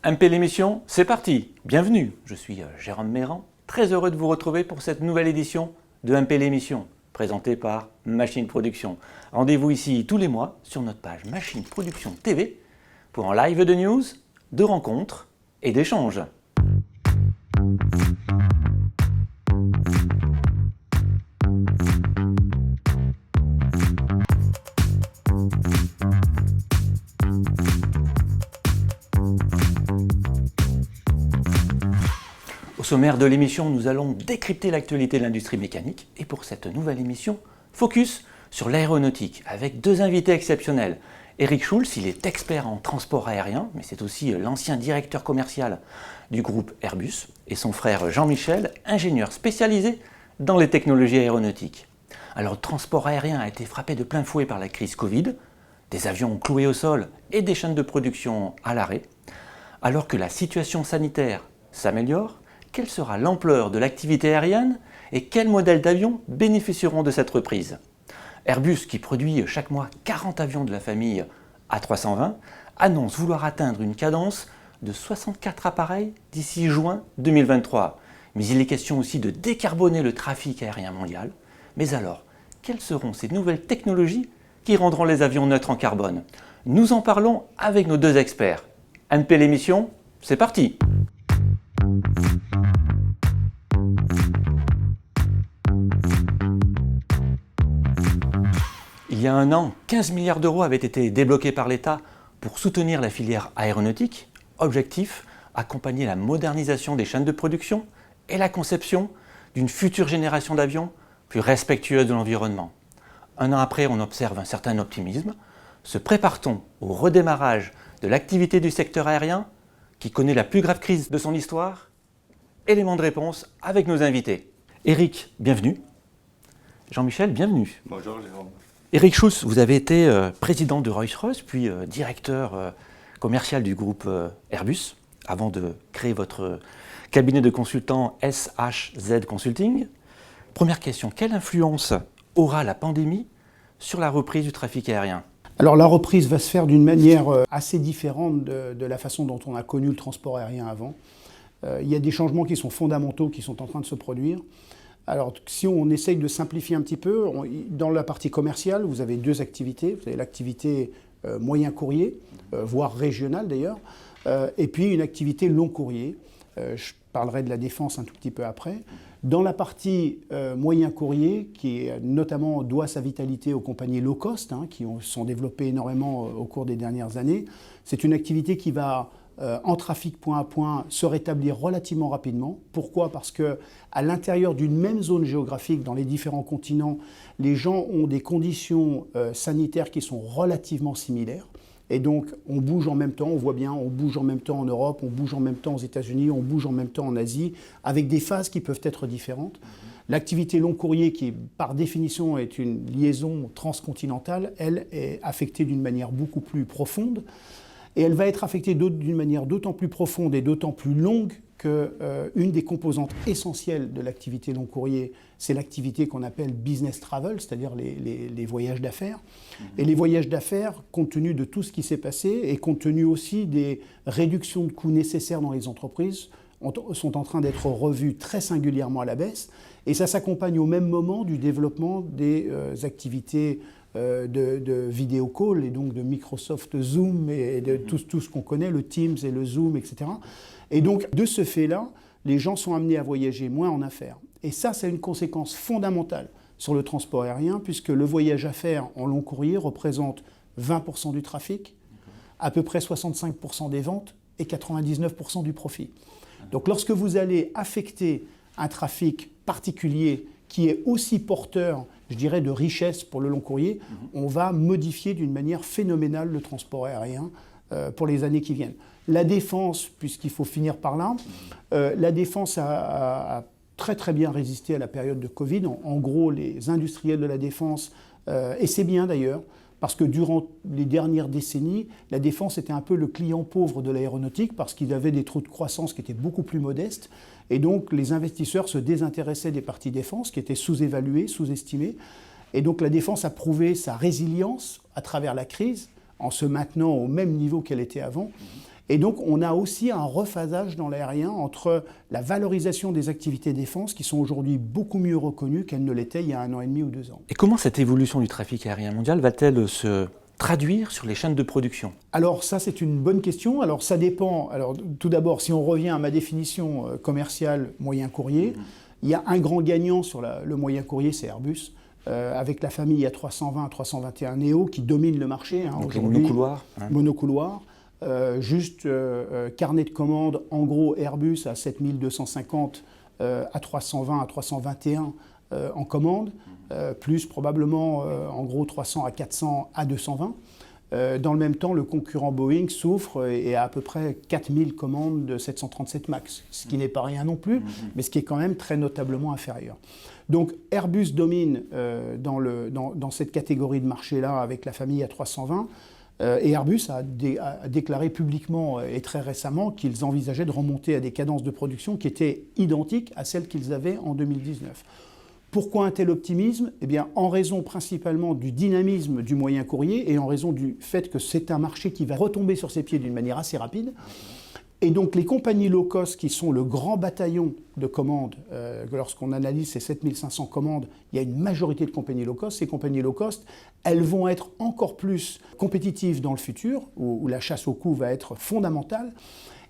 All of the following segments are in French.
MP l'émission, c'est parti. Bienvenue, je suis Jérôme Méran, très heureux de vous retrouver pour cette nouvelle édition de MP l'émission, présentée par Machine Production. Rendez-vous ici tous les mois sur notre page Machine Production TV pour un live de news, de rencontres et d'échanges. Au sommaire de l'émission, nous allons décrypter l'actualité de l'industrie mécanique et pour cette nouvelle émission, focus sur l'aéronautique avec deux invités exceptionnels. Eric Schulz, il est expert en transport aérien, mais c'est aussi l'ancien directeur commercial du groupe Airbus, et son frère Jean-Michel, ingénieur spécialisé dans les technologies aéronautiques. Alors le transport aérien a été frappé de plein fouet par la crise Covid, des avions cloués au sol et des chaînes de production à l'arrêt. Alors que la situation sanitaire s'améliore, quelle sera l'ampleur de l'activité aérienne et quels modèles d'avions bénéficieront de cette reprise? Airbus, qui produit chaque mois 40 avions de la famille A320, annonce vouloir atteindre une cadence de 64 appareils d'ici juin 2023. Mais il est question aussi de décarboner le trafic aérien mondial. Mais alors, quelles seront ces nouvelles technologies qui rendront les avions neutres en carbone? Nous en parlons avec nos deux experts. MP l'émission, c'est parti! Il y a un an, 15 milliards d'euros avaient été débloqués par l'État pour soutenir la filière aéronautique. Objectif, accompagner la modernisation des chaînes de production et la conception d'une future génération d'avions plus respectueuse de l'environnement. Un an après, on observe un certain optimisme. Se prépare-t-on au redémarrage de l'activité du secteur aérien qui connaît la plus grave crise de son histoire? Élément de réponse avec nos invités. Eric, bienvenue. Jean-Michel, bienvenue. Bonjour Jérôme. Eric Schulz, vous avez été président de Rolls-Royce, puis directeur commercial du groupe Airbus, avant de créer votre cabinet de consultants SHZ Consulting. Première question, quelle influence aura la pandémie sur la reprise du trafic aérien? Alors la reprise va se faire d'une manière assez différente de la façon dont on a connu le transport aérien avant. Il y a des changements qui sont fondamentaux, qui sont en train de se produire. Alors, si on essaye de simplifier un petit peu, dans la partie commerciale, vous avez deux activités. Vous avez l'activité moyen courrier, voire régionale d'ailleurs, et puis une activité long courrier. Je parlerai de la défense un tout petit peu après. Dans la partie moyen courrier, qui notamment doit sa vitalité aux compagnies low cost, qui sont développées énormément au cours des dernières années, c'est une activité qui va en trafic point à point se rétablir relativement rapidement. Pourquoi? Parce qu'à l'intérieur d'une même zone géographique, dans les différents continents, les gens ont des conditions sanitaires qui sont relativement similaires. Et donc, on bouge en même temps, on voit bien, on bouge en même temps en Europe, on bouge en même temps aux États-Unis, on bouge en même temps en Asie, avec des phases qui peuvent être différentes. L'activité long courrier, qui par définition est une liaison transcontinentale, elle est affectée d'une manière beaucoup plus profonde. Et elle va être affectée d'une manière d'autant plus profonde et d'autant plus longue qu'une des composantes essentielles de l'activité long courrier, c'est l'activité qu'on appelle business travel, c'est-à-dire les voyages d'affaires. Et les voyages d'affaires, compte tenu de tout ce qui s'est passé et compte tenu aussi des réductions de coûts nécessaires dans les entreprises, sont en train d'être revus très singulièrement à la baisse. Et ça s'accompagne au même moment du développement des activités de vidéo call et donc de Microsoft Zoom et de tout ce qu'on connaît, le Teams et le Zoom, etc. Et donc, de ce fait-là, les gens sont amenés à voyager moins en affaires. Et ça, c'est une conséquence fondamentale sur le transport aérien, puisque le voyage affaires en long courrier représente 20% du trafic, à peu près 65% des ventes et 99% du profit. Donc, lorsque vous allez affecter un trafic particulier qui est aussi porteur, je dirais, de richesse pour le long courrier, on va modifier d'une manière phénoménale le transport aérien pour les années qui viennent. La défense, puisqu'il faut finir par là, la défense a très très bien résisté à la période de Covid. En gros, les industriels de la défense, et c'est bien d'ailleurs, parce que durant les dernières décennies, la défense était un peu le client pauvre de l'aéronautique parce qu'il avait des trous de croissance qui étaient beaucoup plus modestes. Et donc, les investisseurs se désintéressaient des parties défense qui étaient sous-évaluées, sous-estimées. Et donc, la défense a prouvé sa résilience à travers la crise en se maintenant au même niveau qu'elle était avant. Et donc on a aussi un rephasage dans l'aérien entre la valorisation des activités défense qui sont aujourd'hui beaucoup mieux reconnues qu'elles ne l'étaient il y a 1 an et demi ou 2 ans. Et comment cette évolution du trafic aérien mondial va-t-elle se traduire sur les chaînes de production? Alors ça c'est une bonne question. Alors ça dépend. Alors tout d'abord, si on revient à ma définition commerciale moyen courrier, il y a un grand gagnant sur le moyen courrier, c'est Airbus. Avec la famille A320, A321 Neo qui domine le marché. Donc les monocouloirs. Monocouloirs. Carnet de commandes, en gros Airbus à 7250, A320, A321 en commande, plus probablement en gros 300 à 400 A220. Dans le même temps, le concurrent Boeing souffre et a à peu près 4000 commandes de 737 MAX, ce qui n'est pas rien non plus, mais ce qui est quand même très notablement inférieur. Donc Airbus domine dans cette catégorie de marché-là avec la famille A320, et Airbus a déclaré publiquement et très récemment qu'ils envisageaient de remonter à des cadences de production qui étaient identiques à celles qu'ils avaient en 2019. Pourquoi un tel optimisme? Eh bien, en raison principalement du dynamisme du moyen courrier et en raison du fait que c'est un marché qui va retomber sur ses pieds d'une manière assez rapide. Et donc les compagnies low cost qui sont le grand bataillon de commandes, lorsqu'on analyse ces 7500 commandes, il y a une majorité de compagnies low cost. Ces compagnies low cost, elles vont être encore plus compétitives dans le futur, où la chasse au coût va être fondamentale.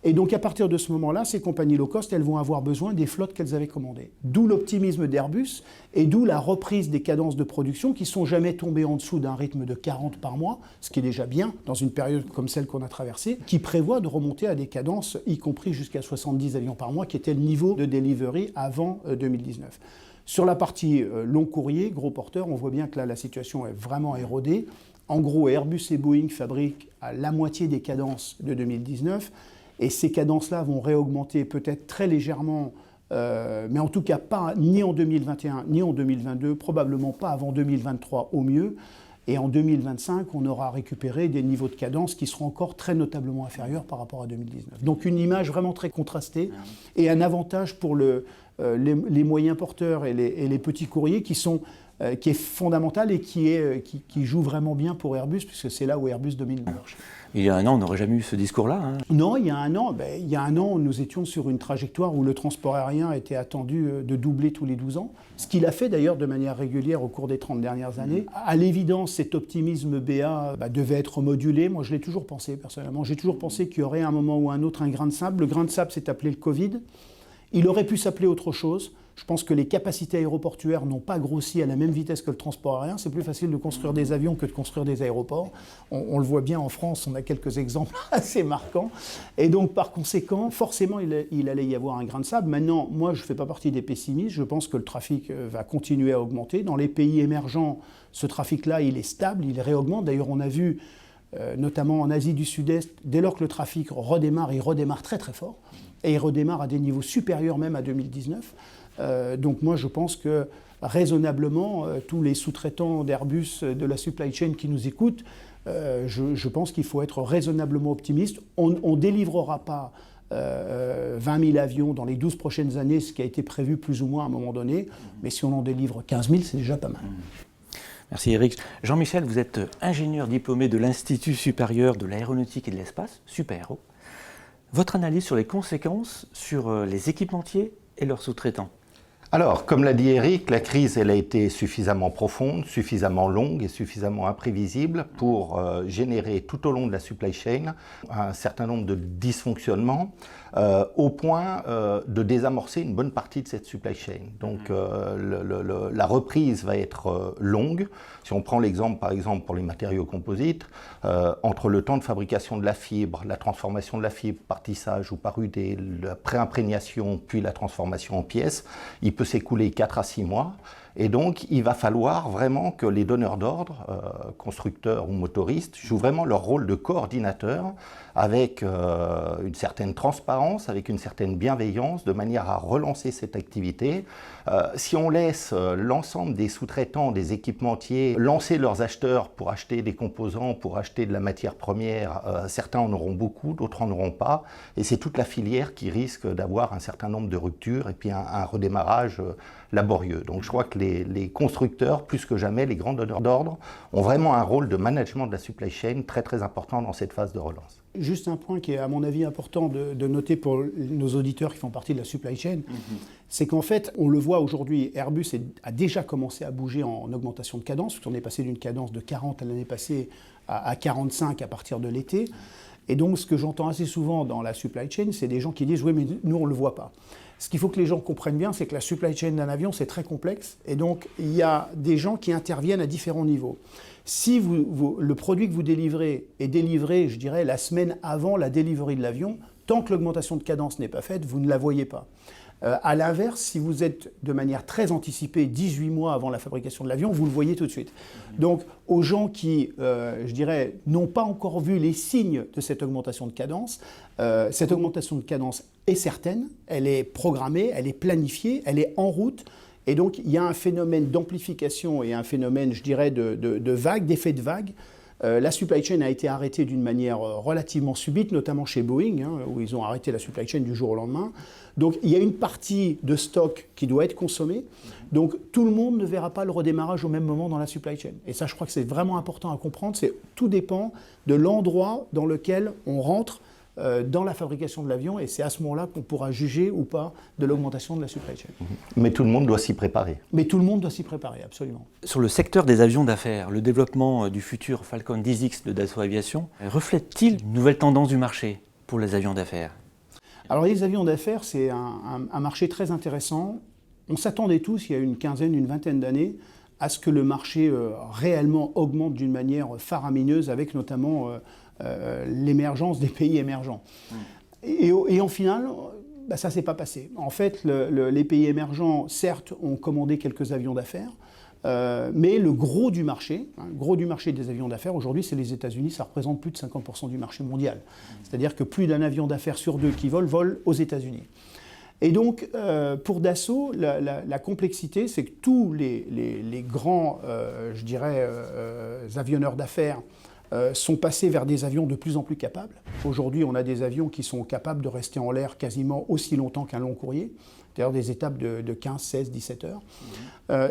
Et donc à partir de ce moment-là, ces compagnies low cost, elles vont avoir besoin des flottes qu'elles avaient commandées. D'où l'optimisme d'Airbus et d'où la reprise des cadences de production qui ne sont jamais tombées en dessous d'un rythme de 40 par mois, ce qui est déjà bien dans une période comme celle qu'on a traversée, qui prévoit de remonter à des cadences, y compris jusqu'à 70 avions par mois, qui était le niveau de delivery avant 2019. Sur la partie long courrier, gros porteur, on voit bien que là la situation est vraiment érodée. En gros, Airbus et Boeing fabriquent à la moitié des cadences de 2019. Et ces cadences-là vont réaugmenter peut-être très légèrement, mais en tout cas pas ni en 2021 ni en 2022, probablement pas avant 2023 au mieux. Et en 2025, on aura récupéré des niveaux de cadence qui seront encore très notablement inférieurs par rapport à 2019. Donc une image vraiment très contrastée et un avantage pour les moyens porteurs et les petits courriers qui est fondamental et qui joue vraiment bien pour Airbus, puisque c'est là où Airbus domine le marché. Il y a 1 an, on n'aurait jamais eu ce discours-là. Non, il y a un an, nous étions sur une trajectoire où le transport aérien était attendu de doubler tous les 12 ans, ce qu'il a fait d'ailleurs de manière régulière au cours des 30 dernières années. À l'évidence, cet optimisme BA devait être modulé. Moi, je l'ai toujours pensé personnellement. J'ai toujours pensé qu'il y aurait à un moment ou un autre un grain de sable. Le grain de sable s'est appelé le Covid. Il aurait pu s'appeler autre chose. Je pense que les capacités aéroportuaires n'ont pas grossi à la même vitesse que le transport aérien. C'est plus facile de construire des avions que de construire des aéroports. On le voit bien en France, on a quelques exemples assez marquants. Et donc, par conséquent, forcément, il allait y avoir un grain de sable. Maintenant, moi, je ne fais pas partie des pessimistes. Je pense que le trafic va continuer à augmenter. Dans les pays émergents, ce trafic-là, il est stable, il réaugmente. D'ailleurs, on a vu, notamment en Asie du Sud-Est, dès lors que le trafic redémarre, il redémarre très très fort. Et il redémarre à des niveaux supérieurs même à 2019. Donc moi je pense que raisonnablement, tous les sous-traitants d'Airbus de la supply chain qui nous écoutent, je pense qu'il faut être raisonnablement optimiste. On ne délivrera pas 20 000 avions dans les 12 prochaines années, ce qui a été prévu plus ou moins à un moment donné, mais si on en délivre 15 000, c'est déjà pas mal. Merci Eric. Jean-Michel, vous êtes ingénieur diplômé de l'Institut supérieur de l'aéronautique et de l'espace, SUPAERO. Votre analyse sur les conséquences sur les équipementiers et leurs sous-traitants? Alors, comme l'a dit Eric, la crise elle a été suffisamment profonde, suffisamment longue et suffisamment imprévisible pour générer tout au long de la supply chain un certain nombre de dysfonctionnements au point de désamorcer une bonne partie de cette supply chain. Donc la reprise va être longue. Si on prend l'exemple par exemple pour les matériaux composites, entre le temps de fabrication de la fibre, la transformation de la fibre par tissage ou par UD, la pré-imprégnation puis la transformation en pièces, il peut s'écouler 4 à 6 mois. Et donc, il va falloir vraiment que les donneurs d'ordre, constructeurs ou motoristes, jouent vraiment leur rôle de coordinateur avec une certaine transparence, avec une certaine bienveillance, de manière à relancer cette activité. Si on laisse l'ensemble des sous-traitants, des équipementiers, lancer leurs acheteurs pour acheter des composants, pour acheter de la matière première, certains en auront beaucoup, d'autres en auront pas. Et c'est toute la filière qui risque d'avoir un certain nombre de ruptures et puis un redémarrage laborieux. Donc je crois que les constructeurs, plus que jamais, les grands donneurs d'ordre, ont vraiment un rôle de management de la supply chain très très important dans cette phase de relance. Juste un point qui est à mon avis important de noter pour nos auditeurs qui font partie de la supply chain, c'est qu'en fait, on le voit aujourd'hui, Airbus a déjà commencé à bouger en augmentation de cadence, parce qu'on est passé d'une cadence de 40 l'année passée à 45 à partir de l'été. Et donc, ce que j'entends assez souvent dans la supply chain, c'est des gens qui disent « oui, mais nous, on ne le voit pas ». Ce qu'il faut que les gens comprennent bien, c'est que la supply chain d'un avion, c'est très complexe. Et donc, il y a des gens qui interviennent à différents niveaux. Si le produit que vous délivrez est délivré, je dirais, la semaine avant la delivery de l'avion, tant que l'augmentation de cadence n'est pas faite, vous ne la voyez pas. À l'inverse, si vous êtes de manière très anticipée, 18 mois avant la fabrication de l'avion, vous le voyez tout de suite. Donc, aux gens qui, je dirais, n'ont pas encore vu les signes de cette augmentation de cadence est certaine, elle est programmée, elle est planifiée, elle est en route. Et donc, il y a un phénomène d'amplification et un phénomène, je dirais, de vague, d'effet de vague. La supply chain a été arrêtée d'une manière relativement subite, notamment chez Boeing, où ils ont arrêté la supply chain du jour au lendemain. Donc, il y a une partie de stock qui doit être consommée. Donc, tout le monde ne verra pas le redémarrage au même moment dans la supply chain. Et ça, je crois que c'est vraiment important à comprendre. Tout dépend de l'endroit dans lequel on rentre dans la fabrication de l'avion, et c'est à ce moment-là qu'on pourra juger ou pas de l'augmentation de la supply chain. Mais tout le monde doit s'y préparer. Mais tout le monde doit s'y préparer, absolument. Sur le secteur des avions d'affaires, le développement du futur Falcon 10X de Dassault Aviation reflète-t-il une nouvelle tendance du marché pour les avions d'affaires? Alors les avions d'affaires, c'est un marché très intéressant. On s'attendait tous, il y a une quinzaine, une vingtaine d'années, à ce que le marché réellement augmente d'une manière faramineuse, avec notamment l'émergence des pays émergents. Et en final, ça ne s'est pas passé. En fait, les pays émergents, certes, ont commandé quelques avions d'affaires, mais le gros du marché des avions d'affaires, aujourd'hui, c'est les États-Unis, ça représente plus de 50% du marché mondial. C'est-à-dire que plus d'un avion d'affaires sur deux qui vole aux États-Unis. Et donc, pour Dassault, la complexité, c'est que tous les grands, je dirais, avionneurs d'affaires sont passés vers des avions de plus en plus capables. Aujourd'hui, on a des avions qui sont capables de rester en l'air quasiment aussi longtemps qu'un long courrier, c'est-à-dire des étapes de 15, 16, 17 heures.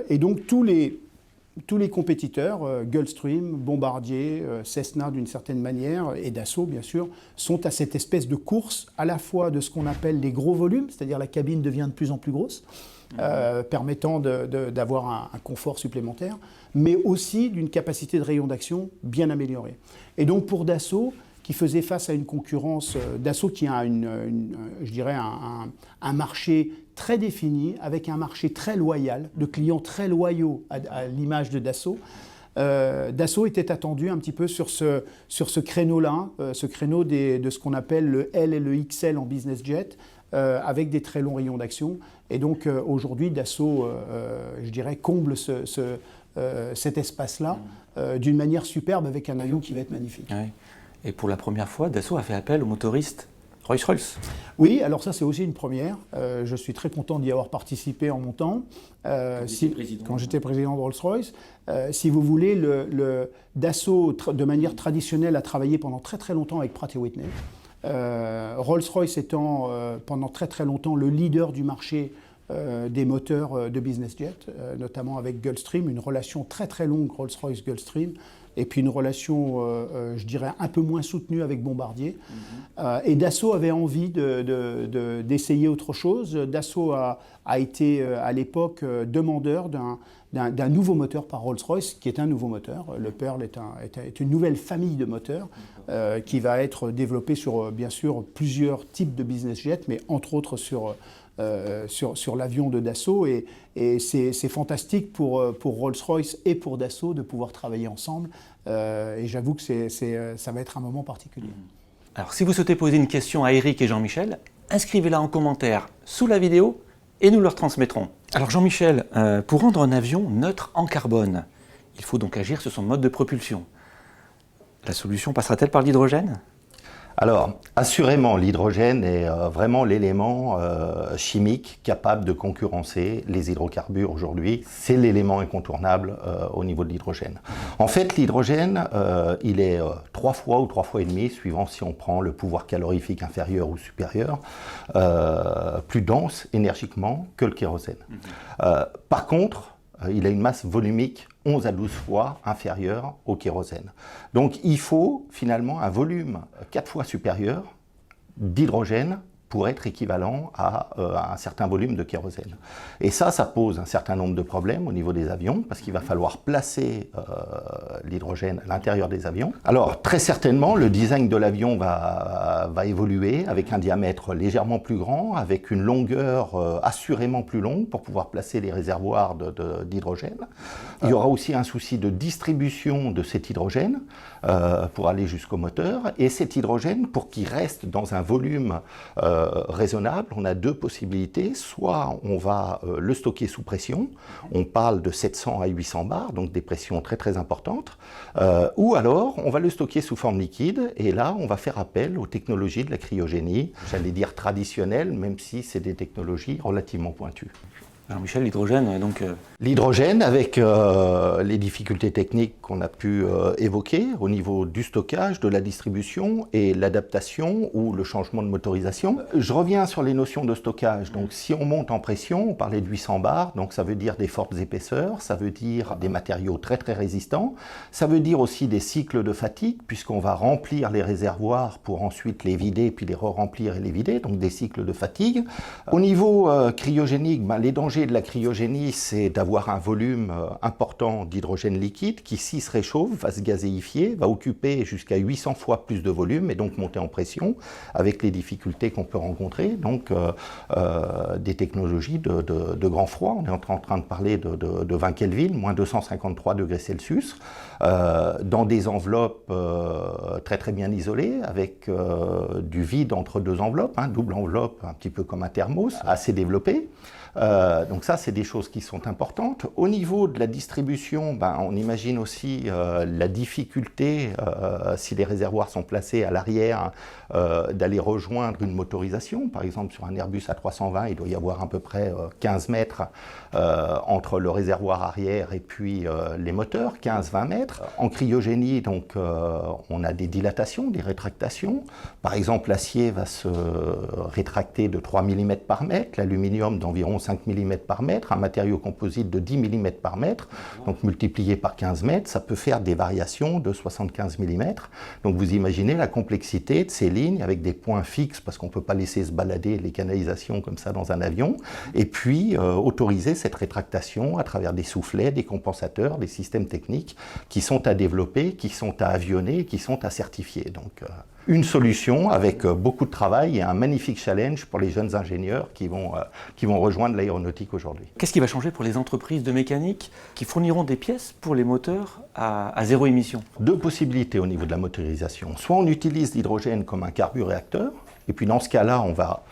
Et donc, tous les compétiteurs, Gulfstream, Bombardier, Cessna d'une certaine manière, et Dassault bien sûr, sont à cette espèce de course à la fois de ce qu'on appelle les gros volumes, c'est-à-dire la cabine devient de plus en plus grosse, permettant d'avoir un confort supplémentaire, mais aussi d'une capacité de rayon d'action bien améliorée. Et donc pour Dassault, qui faisait face à une concurrence, Dassault qui a je dirais un marché très défini, avec un marché très loyal, de clients très loyaux à l'image de Dassault. Dassault était attendu un petit peu sur ce créneau-là, ce créneau de ce qu'on appelle le L et le XL en business jet, avec des très longs rayons d'action. Et donc aujourd'hui, Dassault, je dirais, comble cet espace-là d'une manière superbe, avec un avion qui va être magnifique. Oui. Et pour la première fois, Dassault a fait appel aux motoristes Rolls-Royce. Oui, alors ça c'est aussi une première. Je suis très content d'y avoir participé en mon temps. Quand j'étais président de Rolls-Royce. Si vous voulez, Dassault, de manière traditionnelle, a travaillé pendant très très longtemps avec Pratt & Whitney. Rolls-Royce étant pendant très très longtemps le leader du marché des moteurs de business jet, notamment avec Gulfstream, une relation très très longue Rolls-Royce-Gulfstream, et puis une relation, je dirais, un peu moins soutenue avec Bombardier. Et Dassault avait envie d'essayer autre chose. Dassault a été à l'époque demandeur d'un nouveau moteur par Rolls-Royce, qui est un nouveau moteur. Le Pearl est une nouvelle famille de moteurs qui va être développée sur, bien sûr, plusieurs types de business jets, mais entre autres sur l'avion de Dassault, et c'est fantastique pour Rolls-Royce et pour Dassault de pouvoir travailler ensemble, et j'avoue que ça va être un moment particulier. Alors si vous souhaitez poser une question à Eric et Jean-Michel, inscrivez-la en commentaire sous la vidéo et nous leur transmettrons. Alors Jean-Michel, pour rendre un avion neutre en carbone, il faut donc agir sur son mode de propulsion. La solution passera-t-elle par l'hydrogène ? Alors, assurément, l'hydrogène est vraiment l'élément chimique capable de concurrencer les hydrocarbures aujourd'hui. C'est l'élément incontournable au niveau de l'hydrogène. En fait, l'hydrogène, il est 3 fois ou 3 fois et demi, suivant si on prend le pouvoir calorifique inférieur ou supérieur, plus dense énergiquement que le kérosène. Par contre, il a une masse volumique 11 à 12 fois inférieure au kérosène. Donc il faut finalement un volume 4 fois supérieur d'hydrogène pour être équivalent à un certain volume de kérosène. Et ça pose un certain nombre de problèmes au niveau des avions, parce qu'il va falloir placer l'hydrogène à l'intérieur des avions. Alors, très certainement, le design de l'avion va évoluer avec un diamètre légèrement plus grand, avec une longueur assurément plus longue pour pouvoir placer les réservoirs d'hydrogène. Il y aura aussi un souci de distribution de cet hydrogène pour aller jusqu'au moteur. Et cet hydrogène, pour qu'il reste dans un volume raisonnable, on a deux possibilités. Soit on va le stocker sous pression, on parle de 700 à 800 bars, donc des pressions très très importantes, ou alors on va le stocker sous forme liquide, et là on va faire appel aux technologies de la cryogénie, j'allais dire traditionnelles, même si c'est des technologies relativement pointues. Jean-Michel, l'hydrogène, donc... L'hydrogène, avec les difficultés techniques qu'on a pu évoquer au niveau du stockage, de la distribution et l'adaptation ou le changement de motorisation. Je reviens sur les notions de stockage. Donc si on monte en pression, on parlait de 800 bars, donc ça veut dire des fortes épaisseurs, ça veut dire des matériaux très très résistants, ça veut dire aussi des cycles de fatigue, puisqu'on va remplir les réservoirs pour ensuite les vider, puis les re-remplir et les vider, donc des cycles de fatigue. Au niveau cryogénique, les dangers de la cryogénie, c'est d'avoir un volume important d'hydrogène liquide qui, s'il se réchauffe, va se gazéifier, va occuper jusqu'à 800 fois plus de volume et donc monter en pression avec les difficultés qu'on peut rencontrer. Donc des technologies de grand froid, on est en train de parler de 20 Kelvin, moins 253 degrés Celsius, dans des enveloppes très très bien isolées avec du vide entre deux enveloppes, double enveloppe un petit peu comme un thermos, assez développé. Donc ça, c'est des choses qui sont importantes. Au niveau de la distribution, on imagine aussi la difficulté, si les réservoirs sont placés à l'arrière, d'aller rejoindre une motorisation. Par exemple, sur un Airbus A320, il doit y avoir à peu près 15 mètres entre le réservoir arrière et puis les moteurs, 15-20 mètres. En cryogénie, donc, on a des dilatations, des rétractations. Par exemple, l'acier va se rétracter de 3 mm par mètre, l'aluminium d'environ 5 mm par mètre, un matériau composite de 10 mm par mètre, donc multiplié par 15 mètres, ça peut faire des variations de 75 mm. Donc vous imaginez la complexité de ces lignes avec des points fixes, parce qu'on ne peut pas laisser se balader les canalisations comme ça dans un avion, et puis autoriser cette rétractation à travers des soufflets, des compensateurs, des systèmes techniques qui sont à développer, qui sont à avionner, qui sont à certifier. Donc, une solution avec beaucoup de travail et un magnifique challenge pour les jeunes ingénieurs qui vont rejoindre l'aéronautique aujourd'hui. Qu'est-ce qui va changer pour les entreprises de mécanique qui fourniront des pièces pour les moteurs à zéro émission? Deux possibilités au niveau de la motorisation. Soit on utilise l'hydrogène comme un carburéacteur, et puis dans ce cas-là, on va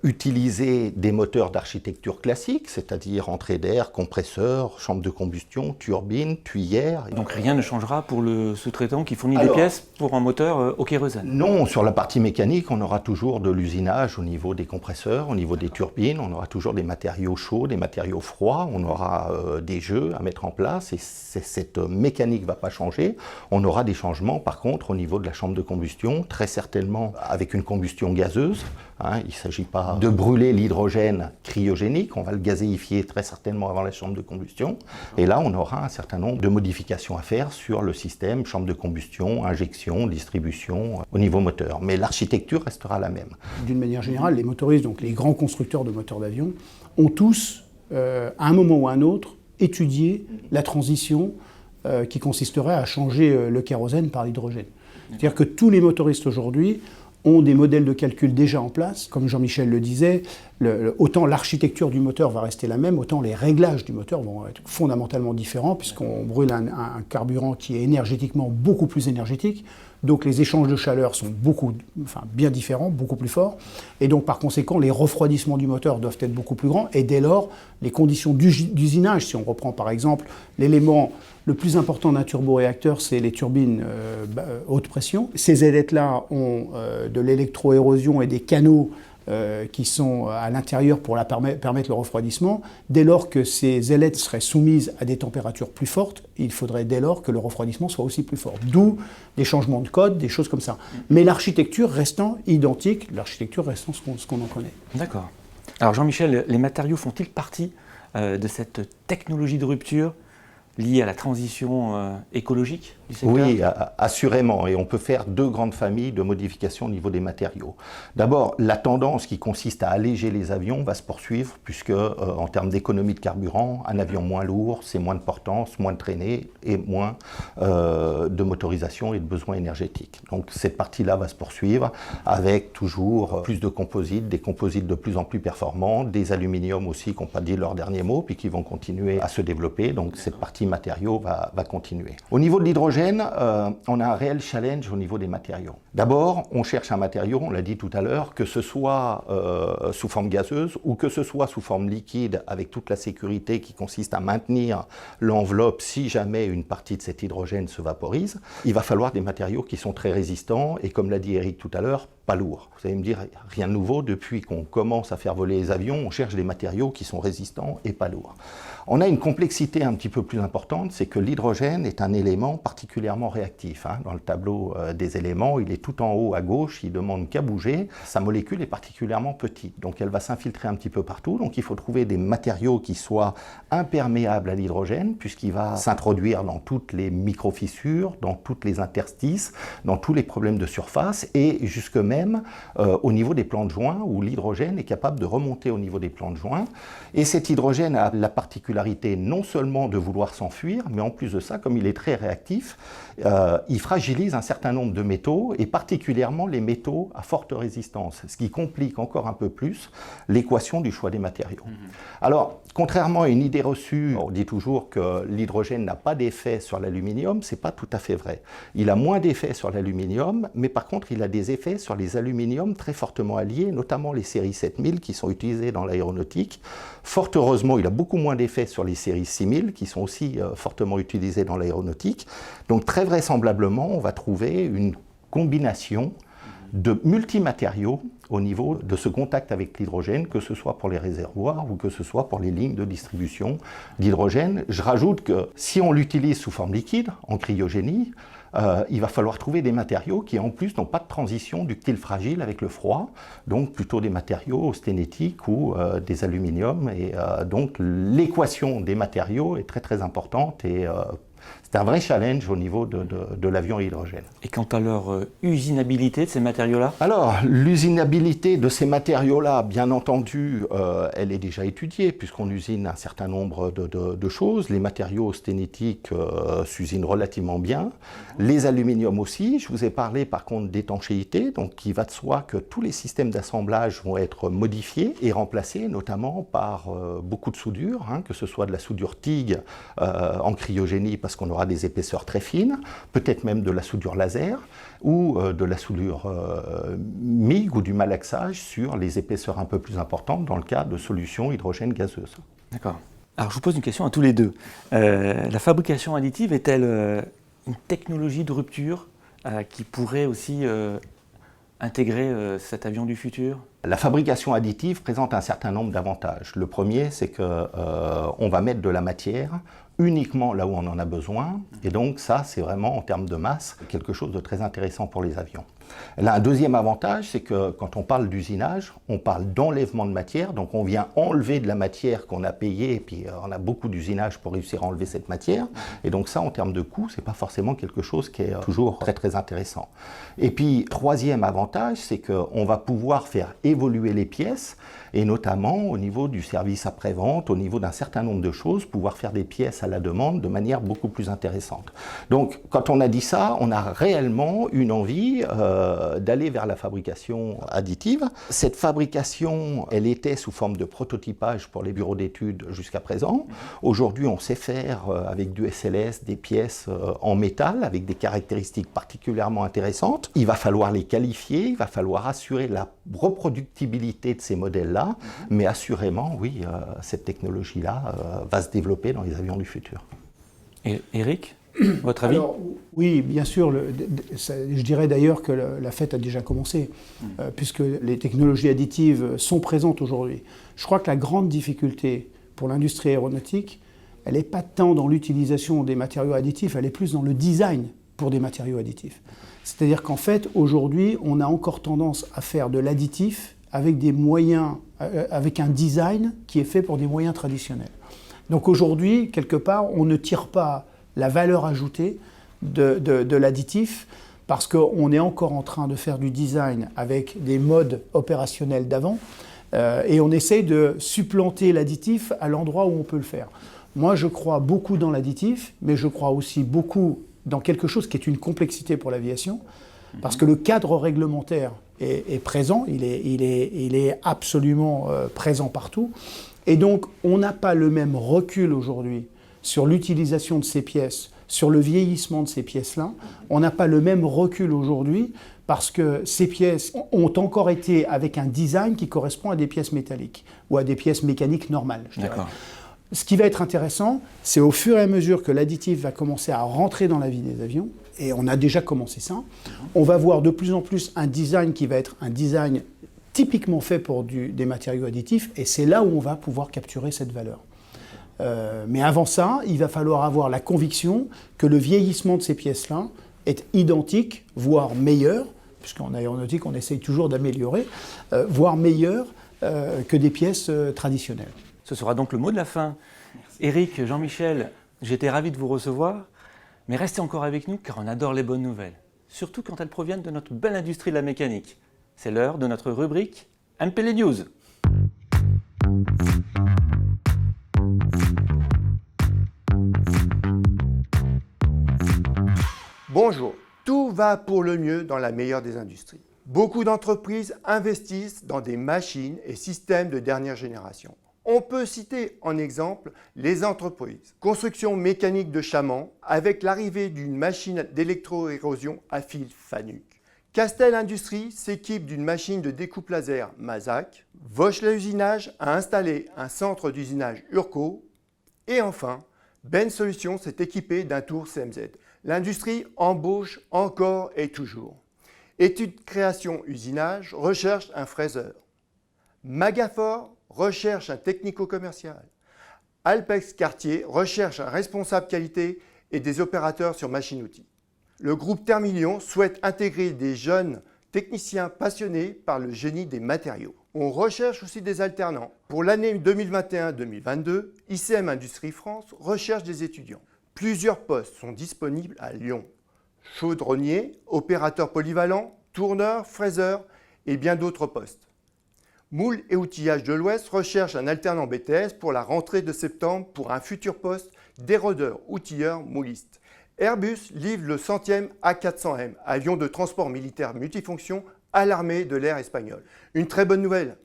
utiliser des moteurs d'architecture classique, c'est-à-dire entrée d'air, compresseur, chambre de combustion, turbine, tuyère. Donc rien ne changera pour le sous-traitant qui fournit des pièces pour un moteur au kérosène? Non, sur la partie mécanique, on aura toujours de l'usinage au niveau des compresseurs, au niveau des turbines, on aura toujours des matériaux chauds, des matériaux froids, on aura des jeux à mettre en place et cette mécanique ne va pas changer. On aura des changements par contre au niveau de la chambre de combustion, très certainement avec une combustion gazeuse. Il ne s'agit pas de brûler l'hydrogène cryogénique, on va le gazéifier très certainement avant la chambre de combustion. Et là, on aura un certain nombre de modifications à faire sur le système, chambre de combustion, injection, distribution au niveau moteur. Mais l'architecture restera la même. D'une manière générale, les motoristes, donc les grands constructeurs de moteurs d'avion, ont tous, à un moment ou à un autre, étudié la transition qui consisterait à changer le kérosène par l'hydrogène. C'est-à-dire que tous les motoristes aujourd'hui ont des modèles de calcul déjà en place. Comme Jean-Michel le disait, autant l'architecture du moteur va rester la même, autant les réglages du moteur vont être fondamentalement différents, puisqu'on brûle un carburant qui est énergétiquement beaucoup plus énergétique. Donc les échanges de chaleur sont bien différents, beaucoup plus forts. Et donc par conséquent, les refroidissements du moteur doivent être beaucoup plus grands. Et dès lors, les conditions d'usinage, si on reprend par exemple l'élément le plus important d'un turboréacteur, c'est les turbines haute pression. Ces ailettes-là ont de l'électroérosion et des canaux qui sont à l'intérieur pour permettre le refroidissement. Dès lors que ces ailettes seraient soumises à des températures plus fortes, il faudrait dès lors que le refroidissement soit aussi plus fort. D'où des changements de code, des choses comme ça. Mais l'architecture restant identique, l'architecture restant ce qu'on en connaît. D'accord. Alors Jean-Michel, les matériaux font-ils partie de cette technologie de rupture liée à la transition écologique du secteur? Oui, assurément. Et on peut faire deux grandes familles de modifications au niveau des matériaux. D'abord, la tendance qui consiste à alléger les avions va se poursuivre, puisque en termes d'économie de carburant, un avion moins lourd, c'est moins de portance, moins de traînée et moins de motorisation et de besoins énergétiques. Donc cette partie-là va se poursuivre avec toujours plus de composites, des composites de plus en plus performants, des aluminiums aussi qui n'ont pas dit leur dernier mot, puis qui vont continuer à se développer. Donc cette partie matériaux va continuer. Au niveau de l'hydrogène, on a un réel challenge au niveau des matériaux. D'abord, on cherche un matériau, on l'a dit tout à l'heure, que ce soit sous forme gazeuse ou que ce soit sous forme liquide avec toute la sécurité qui consiste à maintenir l'enveloppe si jamais une partie de cet hydrogène se vaporise. Il va falloir des matériaux qui sont très résistants et, comme l'a dit Eric tout à l'heure, pas lourds. Vous allez me dire, rien de nouveau, depuis qu'on commence à faire voler les avions, on cherche des matériaux qui sont résistants et pas lourds. On a une complexité un petit peu plus importante, c'est que l'hydrogène est un élément particulièrement réactif. Dans le tableau des éléments, il est tout en haut à gauche, il ne demande qu'à bouger. Sa molécule est particulièrement petite, donc elle va s'infiltrer un petit peu partout. Donc il faut trouver des matériaux qui soient imperméables à l'hydrogène, puisqu'il va s'introduire dans toutes les micro-fissures, dans toutes les interstices, dans tous les problèmes de surface, et jusque même au niveau des plans de joint, où l'hydrogène est capable de remonter au niveau des plans de joint. Et cet hydrogène a la particularité non seulement de vouloir s'enfuir, mais en plus de ça, comme il est très réactif, il fragilise un certain nombre de métaux, et particulièrement les métaux à forte résistance, ce qui complique encore un peu plus l'équation du choix des matériaux. Alors, contrairement à une idée reçue, on dit toujours que l'hydrogène n'a pas d'effet sur l'aluminium, c'est pas tout à fait vrai. Il a moins d'effet sur l'aluminium, mais par contre, il a des effets sur les aluminiums très fortement alliés, notamment les séries 7000 qui sont utilisées dans l'aéronautique. Fort heureusement, il a beaucoup moins d'effet sur les séries 6000 qui sont aussi fortement utilisées dans l'aéronautique. Donc très vraisemblablement, on va trouver une combination de multimatériaux au niveau de ce contact avec l'hydrogène, que ce soit pour les réservoirs ou que ce soit pour les lignes de distribution d'hydrogène. Je rajoute que si on l'utilise sous forme liquide, en cryogénie, il va falloir trouver des matériaux qui en plus n'ont pas de transition ductile fragile avec le froid, donc plutôt des matériaux sténétiques ou des aluminiums. Et donc l'équation des matériaux est très très importante et c'est un vrai challenge au niveau de l'avion à hydrogène. Et quant à leur usinabilité de ces matériaux-là? Alors, l'usinabilité de ces matériaux-là, bien entendu, elle est déjà étudiée, puisqu'on usine un certain nombre de choses. Les matériaux sténétiques s'usinent relativement bien. Les aluminiums aussi. Je vous ai parlé, par contre, d'étanchéité. Donc, il va de soi que tous les systèmes d'assemblage vont être modifiés et remplacés, notamment par beaucoup de soudure, que ce soit de la soudure TIG en cryogénie, parce qu'on aura des épaisseurs très fines, peut-être même de la soudure laser ou de la soudure MIG ou du malaxage sur les épaisseurs un peu plus importantes dans le cas de solutions hydrogène gazeuse. D'accord. Alors je vous pose une question à tous les deux. La fabrication additive est-elle une technologie de rupture qui pourrait aussi intégrer cet avion du futur? La fabrication additive présente un certain nombre d'avantages. Le premier, c'est qu'on va mettre de la matière uniquement là où on en a besoin. Et donc ça, c'est vraiment, en termes de masse, quelque chose de très intéressant pour les avions. Elle a un deuxième avantage, c'est que quand on parle d'usinage, on parle d'enlèvement de matière. Donc on vient enlever de la matière qu'on a payée, et puis on a beaucoup d'usinage pour réussir à enlever cette matière. Et donc ça, en termes de coût, c'est pas forcément quelque chose qui est toujours très très intéressant. Et puis, troisième avantage, c'est qu'on va pouvoir faire évoluer les pièces, et notamment au niveau du service après-vente, au niveau d'un certain nombre de choses, pouvoir faire des pièces à la demande de manière beaucoup plus intéressante. Donc, quand on a dit ça, on a réellement une envie d'aller vers la fabrication additive. Cette fabrication, elle était sous forme de prototypage pour les bureaux d'études jusqu'à présent. Aujourd'hui, on sait faire avec du SLS des pièces en métal avec des caractéristiques particulièrement intéressantes. Il va falloir les qualifier, il va falloir assurer la reproductibilité de ces modèles-là, mais assurément, oui, cette technologie-là va se développer dans les avions du futur. Et Eric, votre avis? Alors, oui, bien sûr. Je dirais d'ailleurs que la fête a déjà commencé, puisque les technologies additives sont présentes aujourd'hui. Je crois que la grande difficulté pour l'industrie aéronautique, elle n'est pas tant dans l'utilisation des matériaux additifs, elle est plus dans le design pour des matériaux additifs. C'est-à-dire qu'en fait, aujourd'hui, on a encore tendance à faire de l'additif avec des moyens, avec un design qui est fait pour des moyens traditionnels. Donc aujourd'hui, quelque part, on ne tire pas la valeur ajoutée de l'additif parce qu'on est encore en train de faire du design avec des modes opérationnels d'avant et on essaye de supplanter l'additif à l'endroit où on peut le faire. Moi, je crois beaucoup dans l'additif, mais je crois aussi beaucoup dans quelque chose qui est une complexité pour l'aviation, parce que le cadre réglementaire est présent, il est absolument présent partout. Et donc, on n'a pas le même recul aujourd'hui sur l'utilisation de ces pièces, sur le vieillissement de ces pièces-là. On n'a pas le même recul aujourd'hui parce que ces pièces ont encore été avec un design qui correspond à des pièces métalliques ou à des pièces mécaniques normales, je dirais. Ce qui va être intéressant, c'est au fur et à mesure que l'additif va commencer à rentrer dans la vie des avions, et on a déjà commencé ça, on va voir de plus en plus un design qui va être un design typiquement fait pour des matériaux additifs, et c'est là où on va pouvoir capturer cette valeur. Mais avant ça, il va falloir avoir la conviction que le vieillissement de ces pièces-là est identique, voire meilleur, puisqu'en aéronautique, on essaye toujours d'améliorer, voire meilleur que des pièces traditionnelles. Ce sera donc le mot de la fin. Éric, Jean-Michel, j'étais ravi de vous recevoir, mais restez encore avec nous car on adore les bonnes nouvelles, surtout quand elles proviennent de notre belle industrie de la mécanique. C'est l'heure de notre rubrique MPL News. Bonjour, tout va pour le mieux dans la meilleure des industries. Beaucoup d'entreprises investissent dans des machines et systèmes de dernière génération. On peut citer en exemple les entreprises. Construction mécanique de Chaman avec l'arrivée d'une machine d'électro-érosion à fil Fanuc. Castel Industries s'équipe d'une machine de découpe laser Mazak. Vauchelet Usinage a installé un centre d'usinage Urco. Et enfin, Ben Solutions s'est équipé d'un tour CMZ. L'industrie embauche encore et toujours. Études création usinage recherche un fraiseur. Magafor recherche un technico-commercial. Alpex Cartier recherche un responsable qualité et des opérateurs sur machine-outils. Le groupe Thermilion souhaite intégrer des jeunes techniciens passionnés par le génie des matériaux. On recherche aussi des alternants. Pour l'année 2021-2022, ICM Industrie France recherche des étudiants. Plusieurs postes sont disponibles à Lyon. Chaudronnier, opérateur polyvalent, tourneur, fraiseur et bien d'autres postes. Moule et outillage de l'Ouest recherche un alternant BTS pour la rentrée de septembre pour un futur poste d'érodeur, outilleur, mouliste. Airbus livre le 100e A400M, avion de transport militaire multifonction à l'armée de l'air espagnole. Une très bonne nouvelle,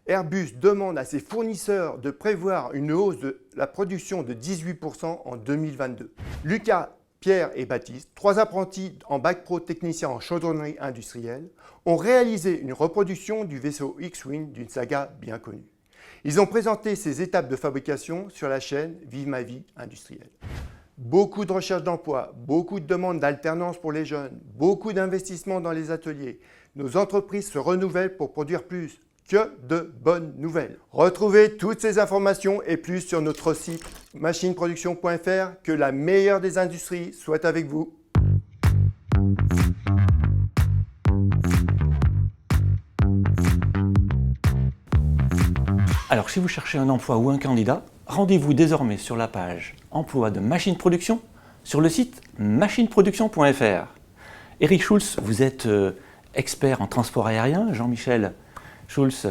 Airbus demande à ses fournisseurs de prévoir une hausse de la production de 18% en 2022. Lucas, Pierre et Baptiste, 3 apprentis en bac pro technicien en chaudronnerie industrielle, ont réalisé une reproduction du vaisseau X-Wing d'une saga bien connue. Ils ont présenté ces étapes de fabrication sur la chaîne Vive ma vie industrielle. Beaucoup de recherche d'emploi, beaucoup de demandes d'alternance pour les jeunes, beaucoup d'investissements dans les ateliers. Nos entreprises se renouvellent pour produire plus. Que de bonnes nouvelles. Retrouvez toutes ces informations et plus sur notre site machineproduction.fr. Que la meilleure des industries soit avec vous. Alors si vous cherchez un emploi ou un candidat, rendez-vous désormais sur la page emploi de Machine Production sur le site machineproduction.fr. Éric Schulz, vous êtes expert en transport aérien. Jean-Michel Schulz,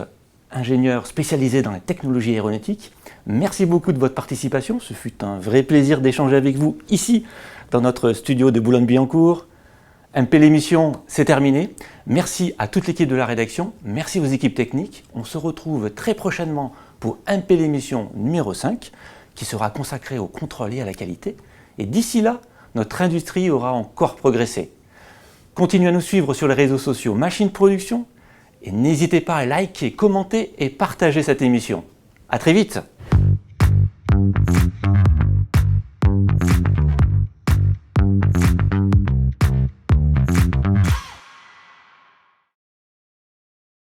ingénieur spécialisé dans les technologies aéronautiques. Merci beaucoup de votre participation. Ce fut un vrai plaisir d'échanger avec vous ici, dans notre studio de Boulogne-Billancourt. MP l'émission, c'est terminé. Merci à toute l'équipe de la rédaction. Merci aux équipes techniques. On se retrouve très prochainement pour MP l'émission numéro 5, qui sera consacrée au contrôle et à la qualité. Et d'ici là, notre industrie aura encore progressé. Continuez à nous suivre sur les réseaux sociaux Machine Production. Et n'hésitez pas à liker, commenter et partager cette émission. À très vite!